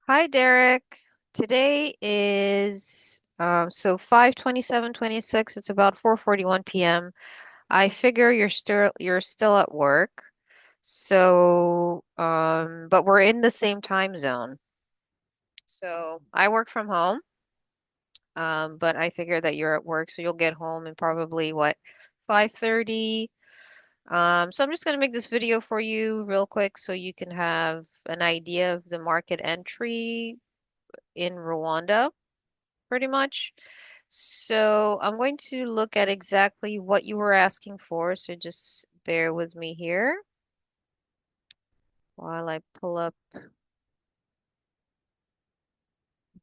Hi, Derek. Today is 5/27/26. It's about 4:41 p.m. I figure you're still at work. But we're in the same time zone. So I work from home, but I figure that you're at work, so you'll get home in probably what, 5:30. So I'm just gonna make this video for you real quick so you can have an idea of the market entry in Rwanda, pretty much. So I'm going to look at exactly what you were asking for. So just bear with me here while I pull up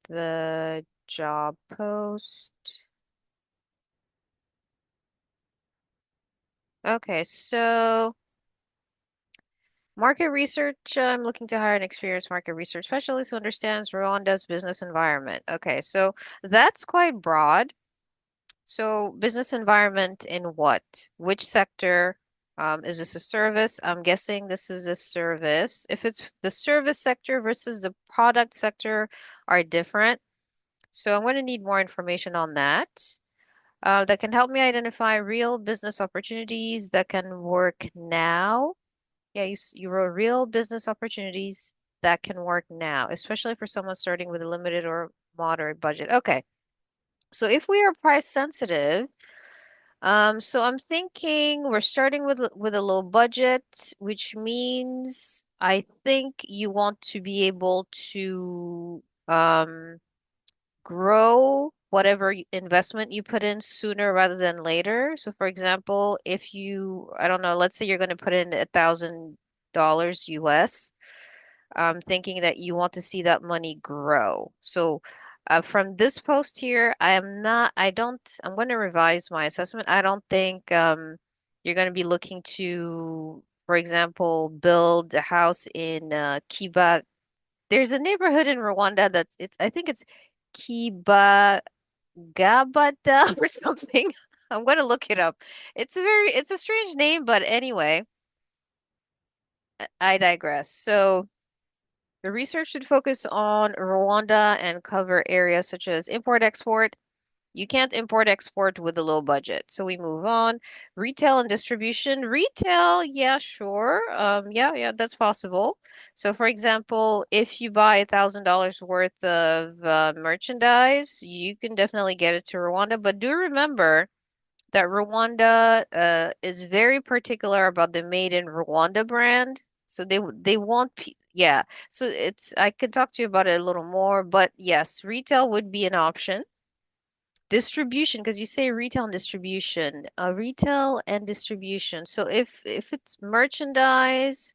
the job post. Okay, so market research. I'm looking to hire an experienced market research specialist who understands Rwanda's business environment. Okay, so that's quite broad. So business environment in what? Which sector? Is this a service? I'm guessing this is a service. If it's the service sector versus the product sector are different. So I'm going to need more information on that. That can help me identify real business opportunities that can work now. Yeah, you wrote real business opportunities that can work now, especially for someone starting with a limited or moderate budget. Okay. So if we are price sensitive, so I'm thinking we're starting with a low budget, which means I think you want to be able to grow whatever investment you put in sooner rather than later. So for example, if you, I don't know, let's say you're going to put in $1,000 US, thinking that you want to see that money grow. So from this post here, I'm going to revise my assessment. I don't think you're going to be looking to, for example, build a house in Kiba. There's a neighborhood in Rwanda I think it's Kiba Gabata or something. I'm going to look it up. It's a strange name, but anyway, I digress. So, the research should focus on Rwanda and cover areas such as import-export. You can't import-export with a low budget. So we move on. Retail and distribution. Retail, yeah, sure. Yeah, that's possible. So for example, if you buy $1,000 worth of merchandise, you can definitely get it to Rwanda. But do remember that Rwanda is very particular about the Made in Rwanda brand. So they want yeah. So it's I could talk to you about it a little more, but yes, retail would be an option. Distribution, because you say retail and distribution, retail and distribution. So if it's merchandise,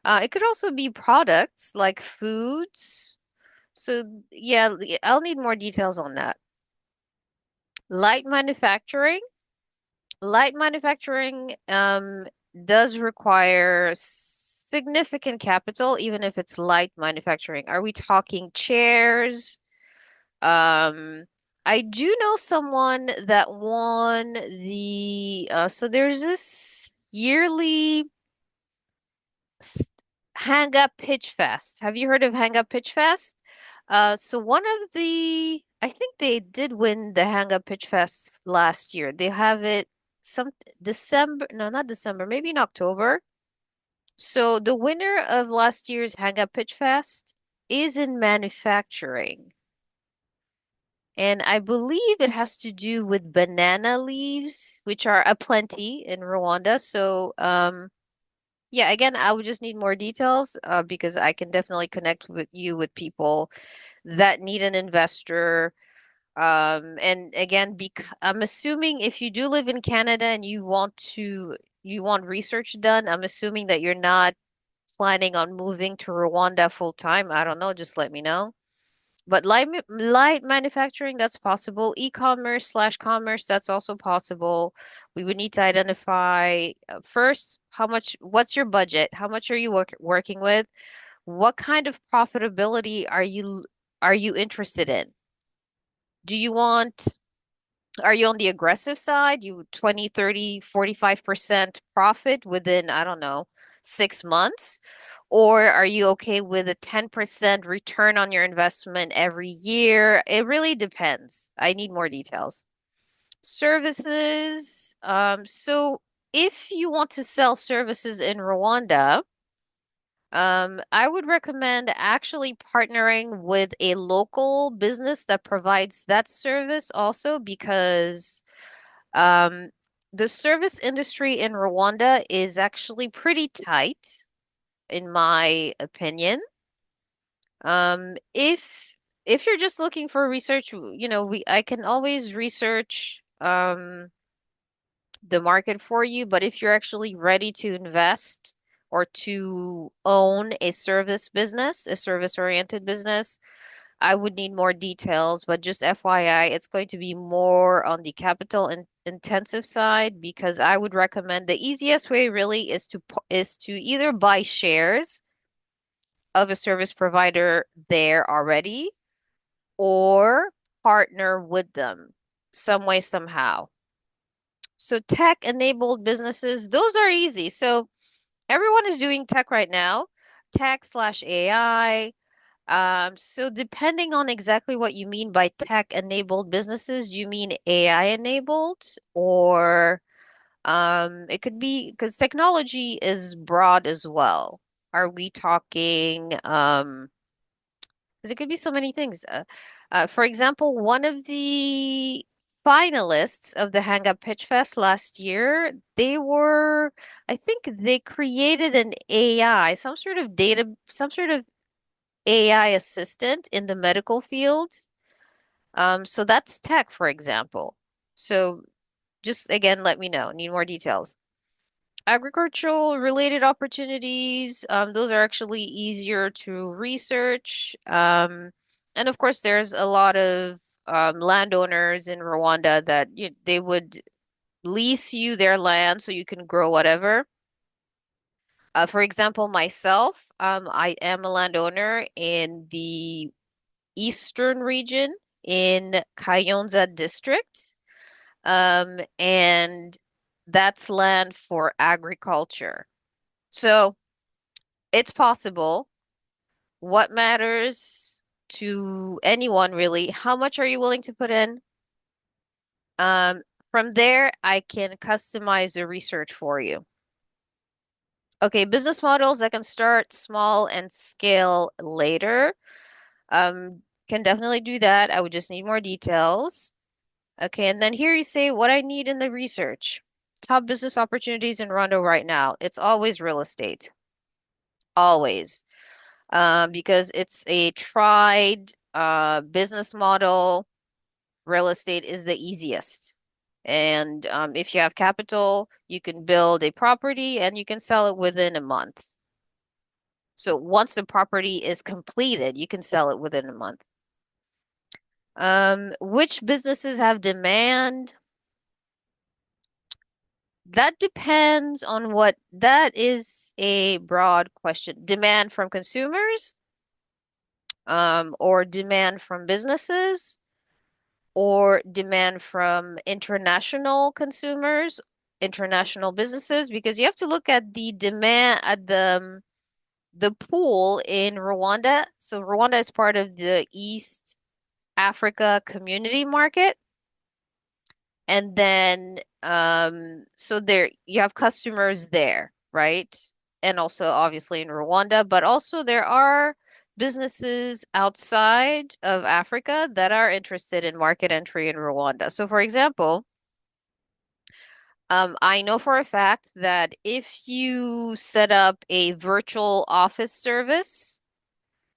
it could also be products like foods. So yeah, I'll need more details on that. Light manufacturing. Light manufacturing does require significant capital, even if it's light manufacturing. Are we talking chairs? Um, I do know someone that won so there's this yearly s- Hang Up Pitch Fest. Have you heard of Hang Up Pitch Fest? So I think they did win the Hang Up Pitch Fest last year. They have it some December, no, not December, maybe in October. So the winner of last year's Hang Up Pitch Fest is in manufacturing. And I believe it has to do with banana leaves, which are aplenty in Rwanda. So, yeah, again, I would just need more details because I can definitely connect with you with people that need an investor. And again, I'm assuming if you do live in Canada and you want research done, I'm assuming that you're not planning on moving to Rwanda full time. I don't know, just let me know. But light manufacturing, that's possible. E-commerce slash commerce, that's also possible. We would need to identify first what's your budget? How much are you working with? What kind of profitability are you interested in? Do you want, are you on the aggressive side? You 20, 30, 45% profit within, I don't know, 6 months? Or are you okay with a 10% return on your investment every year? It really depends. I need more details. Services. So if you want to sell services in Rwanda, I would recommend actually partnering with a local business that provides that service also because um, the service industry in Rwanda is actually pretty tight, in my opinion. If you're just looking for research, I can always research the market for you, but if you're actually ready to invest or to own a service business, a service-oriented business, I would need more details, but just FYI, it's going to be more on the capital in intensive side because I would recommend the easiest way really is to either buy shares of a service provider there already or partner with them some way, somehow. So tech-enabled businesses, those are easy. So everyone is doing tech right now, tech slash AI. So depending on exactly what you mean by tech-enabled businesses, you mean AI-enabled, or it could be because technology is broad as well. Are we talking, because it could be so many things. For example, one of the finalists of the Hang Up Pitch Fest last year, I think they created an AI, some sort of AI assistant in the medical field. So that's tech, for example. So just again, let me know. Need more details. Agricultural related opportunities, those are actually easier to research. And of course, there's a lot of landowners in Rwanda that they would lease you their land so you can grow whatever. For example, myself, I am a landowner in the eastern region in Kayonza District. And that's land for agriculture. So it's possible. What matters to anyone really? How much are you willing to put in? Um, from there, I can customize the research for you. Okay, business models that can start small and scale later. Can definitely do that. I would just need more details. Okay, and then here you say what I need in the research. Top business opportunities in Rwanda right now. It's always real estate. Always. Because it's a tried business model. Real estate is the easiest. And if you have capital, you can build a property and you can sell it within a month. So once the property is completed, you can sell it within a month. Which businesses have demand? That depends on that is a broad question. Demand from consumers, or demand from businesses, or demand from international consumers, international businesses, because you have to look at the demand at the pool in Rwanda. So Rwanda is part of the East Africa Community Market. And then, so there you have customers there, right? And also obviously in Rwanda, but also there are businesses outside of Africa that are interested in market entry in Rwanda. So for example, I know for a fact that if you set up a virtual office service,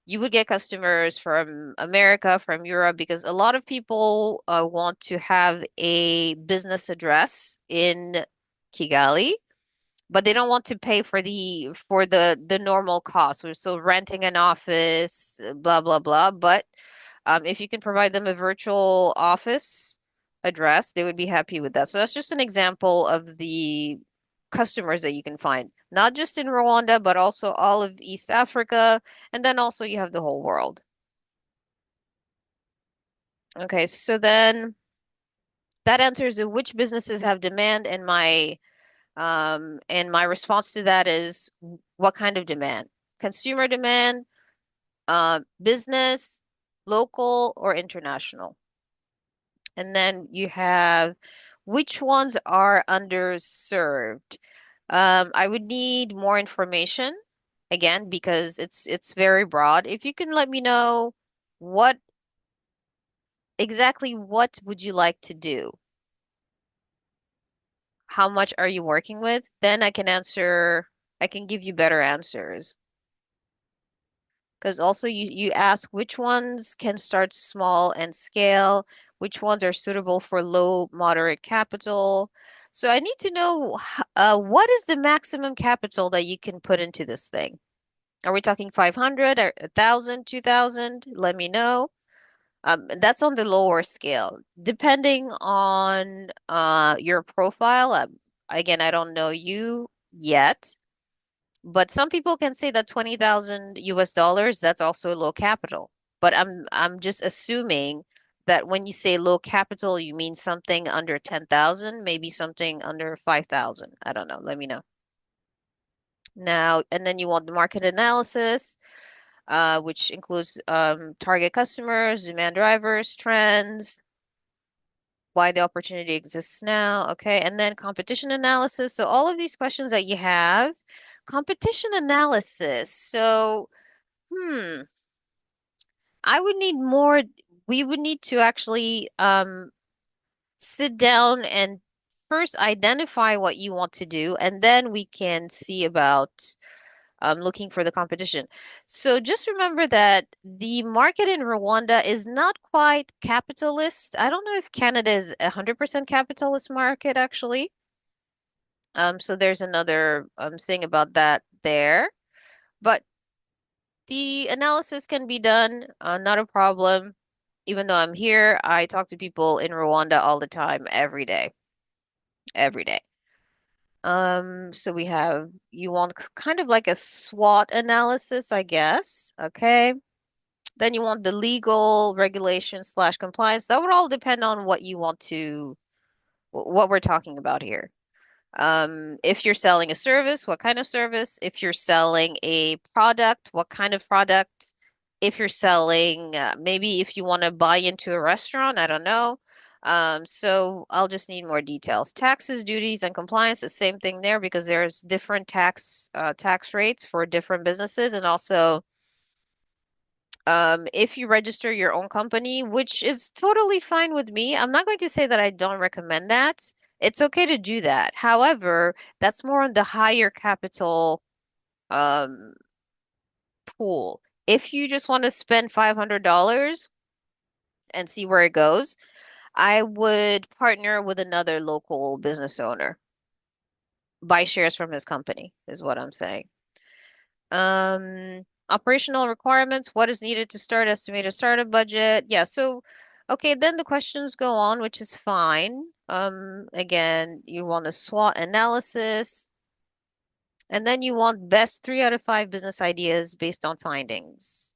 you would get customers from America, from Europe, because a lot of people want to have a business address in Kigali, but they don't want to pay for the normal cost. So renting an office, blah blah blah. But if you can provide them a virtual office address, they would be happy with that. So that's just an example of the customers that you can find, not just in Rwanda, but also all of East Africa, and then also you have the whole world. Okay, so then that answers which businesses have demand in my And my response to that is what kind of demand? Consumer demand, business, local, or international? And then you have which ones are underserved. I would need more information again because it's very broad. If you can let me know what exactly what would you like to do? How much are you working with? Then I can give you better answers. Because also you ask which ones can start small and scale, which ones are suitable for low, moderate capital. So I need to know what is the maximum capital that you can put into this thing? Are we talking 500 or 1,000, 2,000? Let me know. That's on the lower scale. Depending on your profile, again, I don't know you yet, but some people can say that 20,000 US dollars, that's also low capital. But I'm just assuming that when you say low capital, you mean something under 10,000, maybe something under 5,000. I don't know. Let me know. Now, and then you want the market analysis, which includes target customers, demand drivers, trends, why the opportunity exists now. Okay. And then competition analysis. So all of these questions that you have, competition analysis. So, hmm, I would need more. We would need to actually sit down and first identify what you want to do, and then we can see about looking for the competition. So just remember that the market in Rwanda is not quite capitalist. I don't know if Canada is 100% capitalist market actually. So there's another thing about that there. But the analysis can be done, not a problem. Even though I'm here, I talk to people in Rwanda all the time, every day. So we have, you want kind of like a SWOT analysis, I guess. Okay. Then you want the legal regulation slash compliance. That would all depend on what you want to, what we're talking about here. If you're selling a service, what kind of service? If you're selling a product, what kind of product? If you're selling, maybe if you want to buy into a restaurant, I don't know. So I'll just need more details. Taxes, duties, and compliance, the same thing there because there's different tax rates for different businesses, and also if you register your own company, which is totally fine with me. I'm not going to say that I don't recommend that. It's okay to do that. However, that's more on the higher capital um, pool. If you just want to spend $500 and see where it goes, I would partner with another local business owner. Buy shares from his company, is what I'm saying. Operational requirements, what is needed to start, estimated startup budget. Yeah, so okay, then the questions go on, which is fine. Again, you want a SWOT analysis, and then you want best 3 out of 5 business ideas based on findings.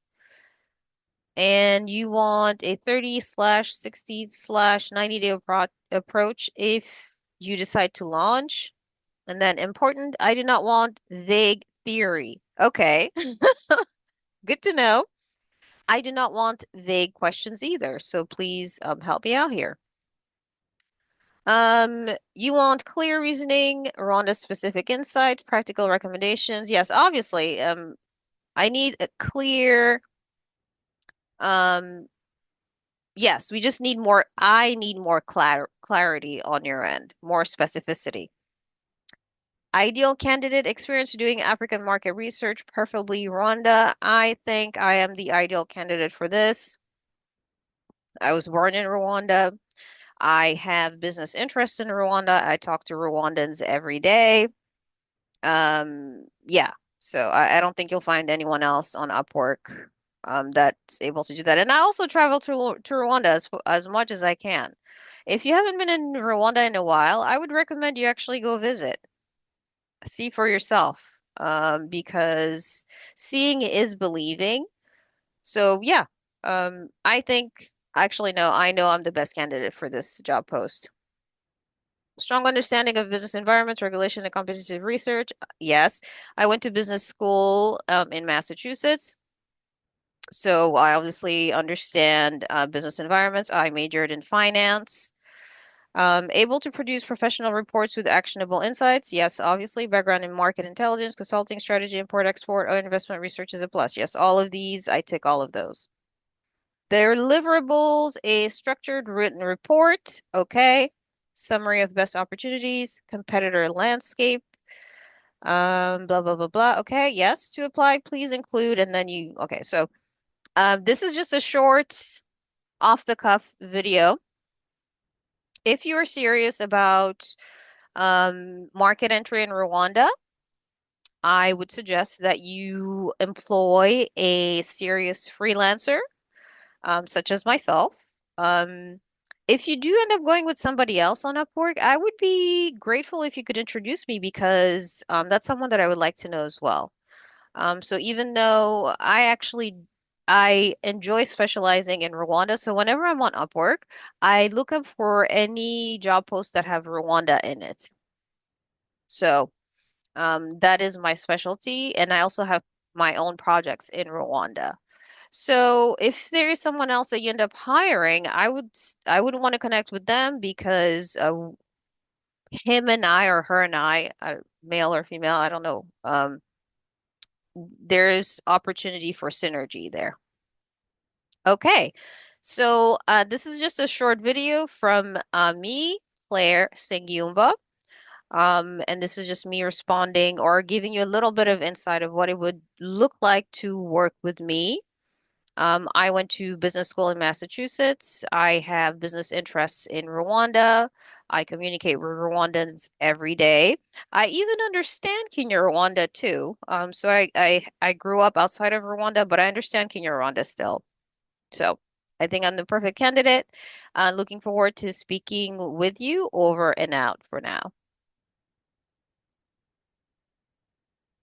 And you want a 30 slash 60 slash 90-day approach if you decide to launch. And then important, I do not want vague theory. Okay. Good to know. I do not want vague questions either, so please help me out here. You want clear reasoning, Rhonda specific insight, practical recommendations. Yes, obviously. I need a clear. Um, yes, we just need more. I need more clarity on your end, more specificity. Ideal candidate experience doing African market research, preferably Rwanda. I think I am the ideal candidate for this. I was born in Rwanda. I have business interests in Rwanda. I talk to Rwandans every day. Yeah, so I don't think you'll find anyone else on Upwork that's able to do that. And I also travel to Rwanda as much as I can. If you haven't been in Rwanda in a while, I would recommend you actually go visit, see for yourself, because seeing is believing. So yeah, I think actually no, I know I'm the best candidate for this job post. Strong understanding of business environments, regulation, and competitive research. Yes. I went to business school in Massachusetts. So I obviously understand business environments. I majored in finance. Able to produce professional reports with actionable insights. Yes, obviously. Background in market intelligence, consulting, strategy, import, export, or investment research is a plus. Yes, all of these, I tick all of those. Their deliverables, a structured written report. Okay. Summary of best opportunities, competitor landscape. Blah, blah, blah, blah. Okay. Yes, to apply, please include, and then okay. So, this is just a short off the cuff video. If you are serious about market entry in Rwanda, I would suggest that you employ a serious freelancer, such as myself. Um, if you do end up going with somebody else on Upwork, I would be grateful if you could introduce me because that's someone that I would like to know as well. So even though I enjoy specializing in Rwanda, so whenever I'm on Upwork, I look up for any job posts that have Rwanda in it. So that is my specialty, and I also have my own projects in Rwanda. So if there is someone else that you end up hiring, I would want to connect with them because him and I or her and I, male or female, I don't know. There's opportunity for synergy there. Okay, so this is just a short video from me, Claire Sengyumba. And this is just me responding or giving you a little bit of insight of what it would look like to work with me. I went to business school in Massachusetts. I have business interests in Rwanda. I communicate with Rwandans every day. I even understand Kinyarwanda too. So I grew up outside of Rwanda, but I understand Kinyarwanda still. So I think I'm the perfect candidate. Looking forward to speaking with you. Over and out for now.